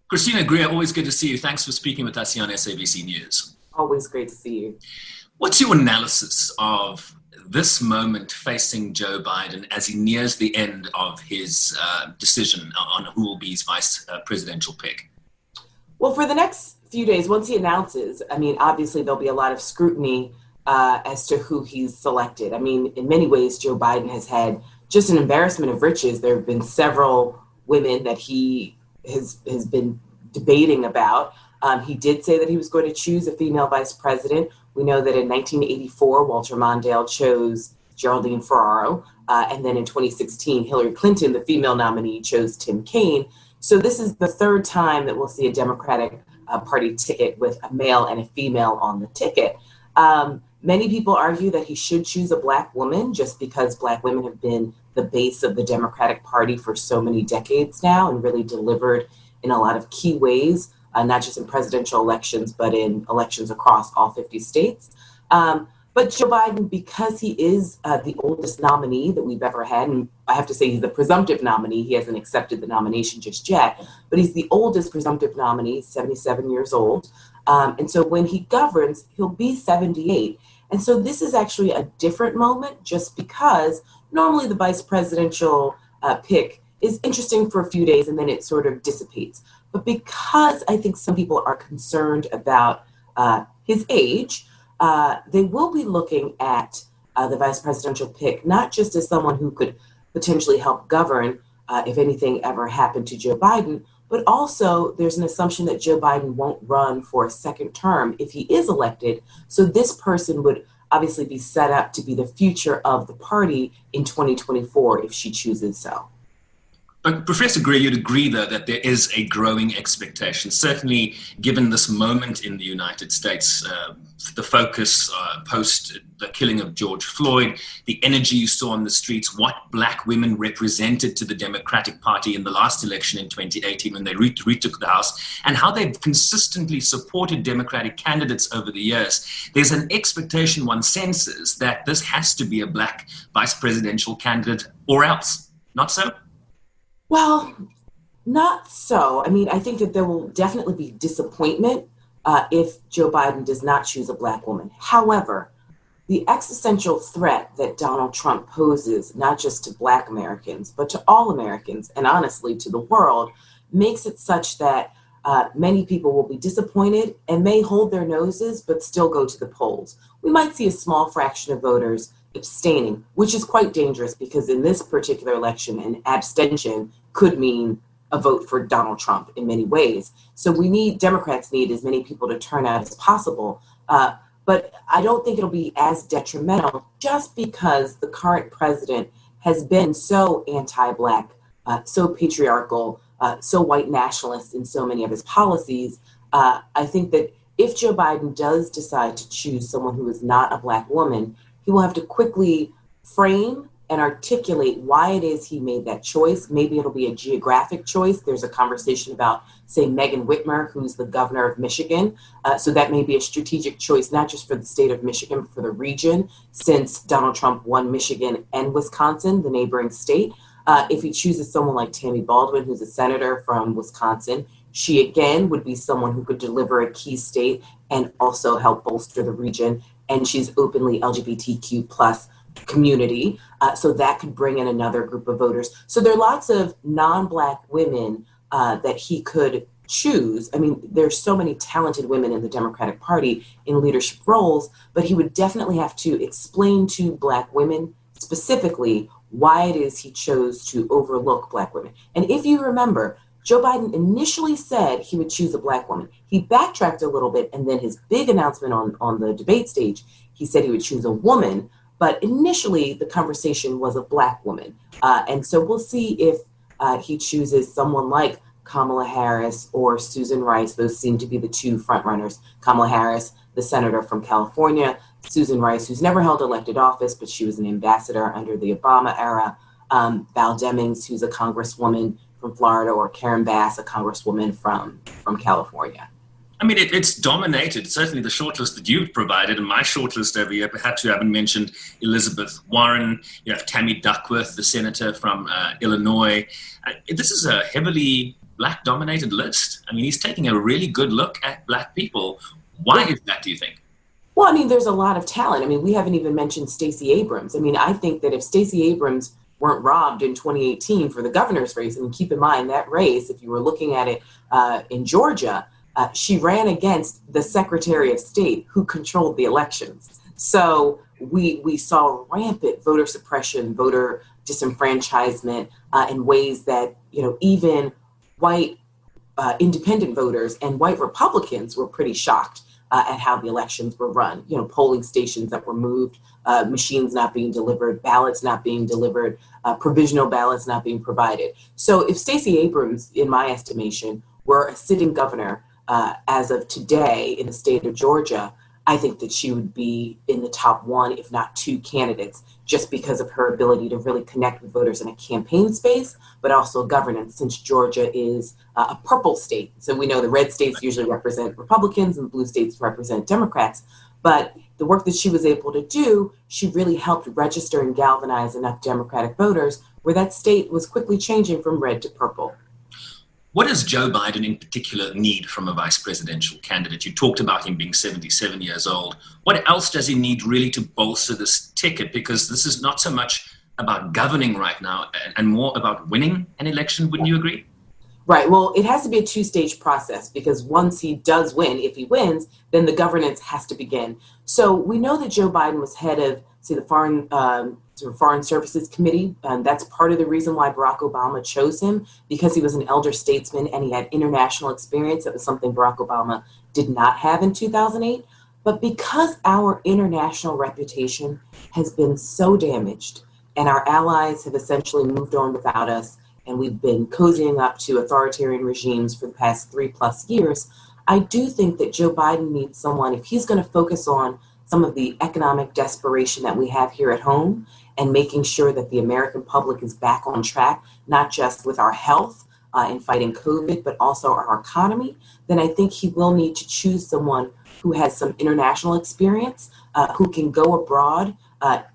Christina Greer, always good to see you. Thanks for speaking with us here on SABC News. Always great to see you. What's your analysis of this moment facing Joe Biden as he nears the end of his decision on who will be his vice presidential pick? Well, for the next few days, once he announces, obviously there'll be a lot of scrutiny as to who he's selected. In many ways, Joe Biden has had just an embarrassment of riches. There have been several women that he has been debating about. He did say that he was going to choose a female vice president. We know that in 1984, Walter Mondale chose Geraldine Ferraro. And then in 2016, Hillary Clinton, the female nominee, chose Tim Kaine. So this is the third time that we'll see a Democratic Party ticket with a male and a female on the ticket. Many people argue that he should choose a Black woman just because Black women have been the base of the Democratic Party for so many decades now and really delivered in a lot of key ways, not just in presidential elections, but in elections across all 50 states. But Joe Biden, because he is the oldest nominee that we've ever had, and I have to say he's the presumptive nominee, he hasn't accepted the nomination just yet, but he's the oldest presumptive nominee, 77 years old. And so when he governs, he'll be 78. And so this is actually a different moment just because normally the vice presidential pick is interesting for a few days and then it sort of dissipates. But because I think some people are concerned about his age, they will be looking at the vice presidential pick, not just as someone who could potentially help govern if anything ever happened to Joe Biden, but also there's an assumption that Joe Biden won't run for a second term if he is elected. So this person would obviously be set up to be the future of the party in 2024 if she chooses so. But Professor Greer, you'd agree, though, that there is a growing expectation, certainly given this moment in the United States, the focus post the killing of George Floyd, the energy you saw on the streets, what Black women represented to the Democratic Party in the last election in 2018 when they retook the House, and how they've consistently supported Democratic candidates over the years. There's an expectation, one senses, that this has to be a Black vice presidential candidate or else. Not so? Well, not so. I think that there will definitely be disappointment if Joe Biden does not choose a Black woman. However, the existential threat that Donald Trump poses, not just to Black Americans, but to all Americans, and honestly to the world, makes it such that many people will be disappointed and may hold their noses, but still go to the polls. We might see a small fraction of voters abstaining, which is quite dangerous because in this particular election, an abstention could mean a vote for Donald Trump in many ways. So Democrats need as many people to turn out as possible. But I don't think it'll be as detrimental just because the current president has been so anti-Black, so patriarchal, so white nationalist in so many of his policies. I think that if Joe Biden does decide to choose someone who is not a Black woman, he will have to quickly frame and articulate why it is he made that choice. Maybe it'll be a geographic choice. There's a conversation about, say, Megan Whitmer, who's the governor of Michigan. So that may be a strategic choice, not just for the state of Michigan, but for the region, since Donald Trump won Michigan and Wisconsin, the neighboring state. If he chooses someone like Tammy Baldwin, who's a senator from Wisconsin, she again would be someone who could deliver a key state and also help bolster the region. And she's openly LGBTQ plus community. So that could bring in another group of voters. So there are lots of non-Black women that he could choose. There's so many talented women in the Democratic Party in leadership roles, but he would definitely have to explain to Black women specifically why it is he chose to overlook Black women. And if you remember, Joe Biden initially said he would choose a Black woman. He backtracked a little bit, and then his big announcement on the debate stage, he said he would choose a woman, but initially the conversation was a Black woman. And so we'll see if he chooses someone like Kamala Harris or Susan Rice. Those seem to be the two frontrunners. Kamala Harris, the senator from California, Susan Rice, who's never held elected office, but she was an ambassador under the Obama era, Val Demings, who's a congresswoman from Florida, or Karen Bass, a congresswoman from California. It's dominated, certainly the shortlist that you've provided, and my shortlist over here, perhaps you haven't mentioned Elizabeth Warren, you have Tammy Duckworth, the senator from Illinois. This is a heavily black-dominated list? I mean, he's taking a really good look at black people. Why is that, do you think? Well, I mean, there's a lot of talent. I mean, we haven't even mentioned Stacey Abrams. I mean, I think that if Stacey Abrams weren't robbed in 2018 for the governor's race, I mean, keep in mind that race, if you were looking at it in Georgia, she ran against the Secretary of State who controlled the elections. So we saw rampant voter suppression, voter disenfranchisement in ways that, even white independent voters and white Republicans were pretty shocked at how the elections were run. Polling stations that were moved, machines not being delivered, ballots not being delivered, provisional ballots not being provided. So if Stacey Abrams, in my estimation, were a sitting governor as of today in the state of Georgia, I think that she would be in the top one, if not two candidates, just because of her ability to really connect with voters in a campaign space, but also governance, since Georgia is a purple state. So we know the red states usually represent Republicans and blue states represent Democrats. But the work that she was able to do, she really helped register and galvanize enough Democratic voters where that state was quickly changing from red to purple. What does Joe Biden in particular need from a vice presidential candidate? You talked about him being 77 years old. What else does he need really to bolster this ticket? Because this is not so much about governing right now and more about winning an election. Wouldn't you agree? Right. Well, it has to be a two-stage process because once he does win, if he wins, then the governance has to begin. So we know that Joe Biden was head of, the Foreign Services Committee. That's part of the reason why Barack Obama chose him, because he was an elder statesman and he had international experience. That was something Barack Obama did not have in 2008. But because our international reputation has been so damaged and our allies have essentially moved on without us, and we've been cozying up to authoritarian regimes for the past 3+ years, I do think that Joe Biden needs someone, if he's going to focus on some of the economic desperation that we have here at home and making sure that the American public is back on track, not just with our health in fighting COVID, but also our economy, then I think he will need to choose someone who has some international experience, who can go abroad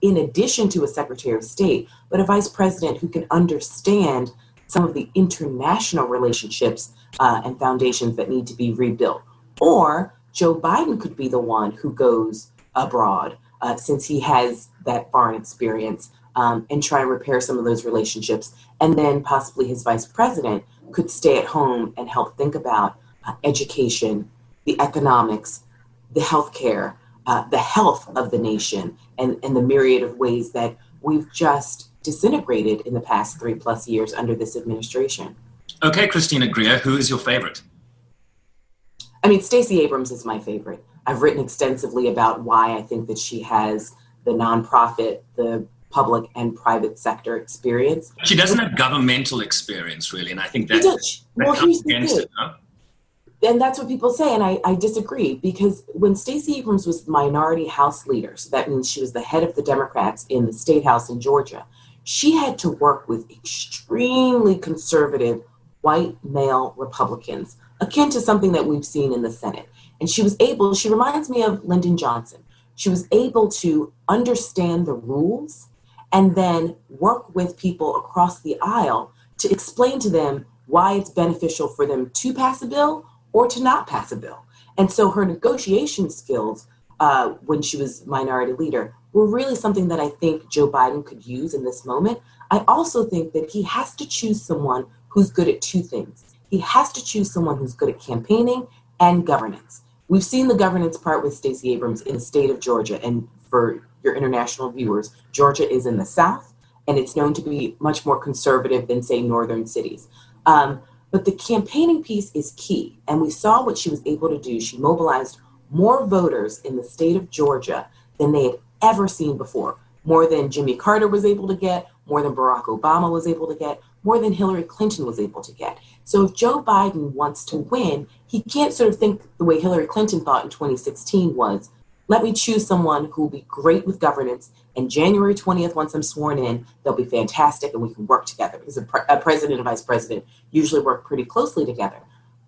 in addition to a Secretary of State, but a vice president who can understand some of the international relationships and foundations that need to be rebuilt. Or Joe Biden could be the one who goes abroad, since he has that foreign experience, and try and repair some of those relationships. And then possibly his vice president could stay at home and help think about education, the economics, the healthcare, the health of the nation, and the myriad of ways that we've just disintegrated in the past 3+ years under this administration. Okay, Christina Greer, who is your favorite? I mean, Stacey Abrams is my favorite. I've written extensively about why I think that she has the nonprofit, the public and private sector experience. She doesn't have governmental experience, really, and I think that well, comes against it, no? And that's what people say, and I disagree, because when Stacey Abrams was minority House leader, so that means she was the head of the Democrats in the State House in Georgia, she had to work with extremely conservative white male Republicans, akin to something that we've seen in the Senate. And she reminds me of Lyndon Johnson. She was able to understand the rules and then work with people across the aisle to explain to them why it's beneficial for them to pass a bill or to not pass a bill. And so her negotiation skills when she was minority leader were really something that I think Joe Biden could use in this moment. I also think that he has to choose someone who's good at two things. He has to choose someone who's good at campaigning and governance. We've seen the governance part with Stacey Abrams in the state of Georgia. And for your international viewers, Georgia is in the South, and it's known to be much more conservative than, say, northern cities. But the campaigning piece is key. And we saw what she was able to do. She mobilized more voters in the state of Georgia than they had ever seen before. More than Jimmy Carter was able to get, more than Barack Obama was able to get, more than Hillary Clinton was able to get. So if Joe Biden wants to win, he can't sort of think the way Hillary Clinton thought in 2016 was, let me choose someone who will be great with governance, and January 20th, once I'm sworn in, they'll be fantastic and we can work together, because a president and vice president usually work pretty closely together.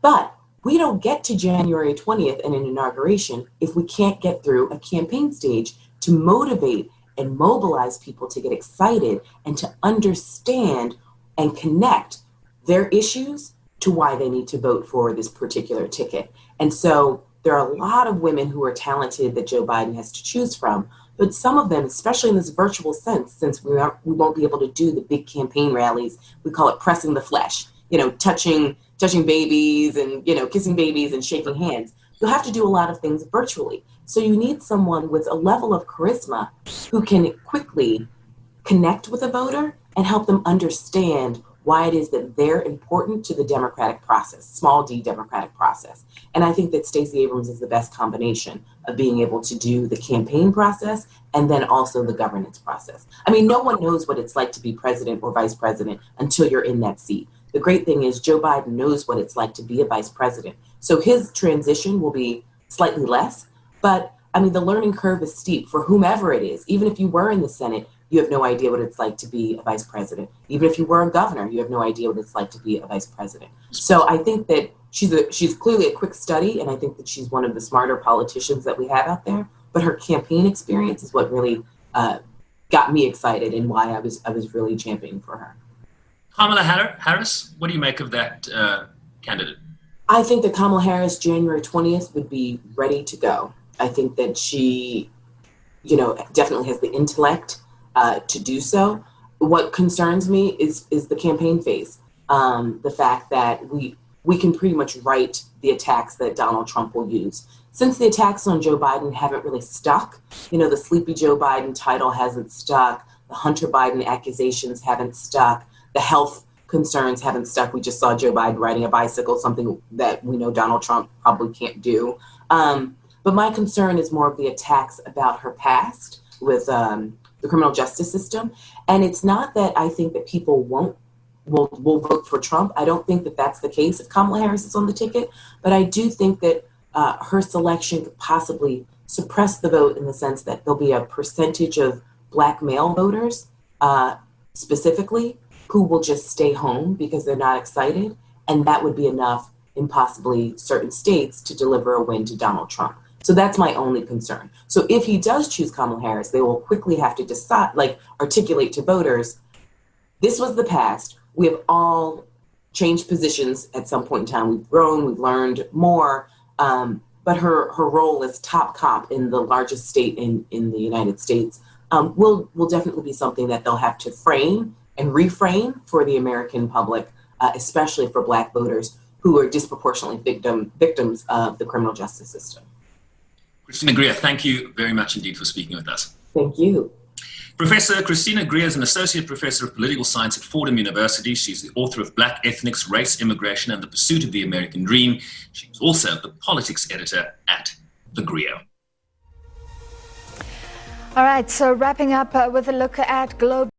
But we don't get to January 20th in an inauguration if we can't get through a campaign stage to motivate and mobilize people to get excited and to understand and connect their issues to why they need to vote for this particular ticket. And so there are a lot of women who are talented that Joe Biden has to choose from, but some of them, especially in this virtual sense, since we won't be able to do the big campaign rallies, we call it pressing the flesh, touching babies and, kissing babies and shaking hands. You'll have to do a lot of things virtually. So you need someone with a level of charisma who can quickly connect with a voter and help them understand why it is that they're important to the democratic process, small d democratic process. And I think that Stacey Abrams is the best combination of being able to do the campaign process and then also the governance process. I mean, no one knows what it's like to be president or vice president until you're in that seat. The great thing is Joe Biden knows what it's like to be a vice president. So his transition will be slightly less, but I mean, the learning curve is steep for whomever it is. Even if you were in the Senate, you have no idea what it's like to be a vice president. Even if you were a governor, you have no idea what it's like to be a vice president. So I think that she's clearly a quick study, and I think that she's one of the smarter politicians that we have out there. But her campaign experience is what really got me excited and why I was really championing for her. Kamala Harris, what do you make of that candidate? I think that Kamala Harris, January 20th, would be ready to go. I think that she, definitely has the intellect to do so. What concerns me is the campaign phase. The fact that we can pretty much write the attacks that Donald Trump will use. Since the attacks on Joe Biden haven't really stuck, the Sleepy Joe Biden title hasn't stuck, the Hunter Biden accusations haven't stuck, the health concerns haven't stuck. We just saw Joe Biden riding a bicycle, something that we know Donald Trump probably can't do. But my concern is more of the attacks about her past with the criminal justice system. And it's not that I think that people will vote for Trump. I don't think that that's the case if Kamala Harris is on the ticket. But I do think that her selection could possibly suppress the vote in the sense that there'll be a percentage of Black male voters specifically who will just stay home because they're not excited. And that would be enough in possibly certain states to deliver a win to Donald Trump. So that's my only concern. So if he does choose Kamala Harris, they will quickly have to decide, articulate to voters, this was the past. We have all changed positions at some point in time. We've grown, we've learned more, but her role as top cop in the largest state in the United States will definitely be something that they'll have to frame and reframe for the American public, especially for Black voters who are disproportionately victims of the criminal justice system. Christina Greer, thank you very much indeed for speaking with us. Thank you. Professor Christina Greer is an associate professor of political science at Fordham University. She's the author of Black Ethnics, Race, Immigration, and the Pursuit of the American Dream. She was also the politics editor at The Greer. All right, so wrapping up with a look at global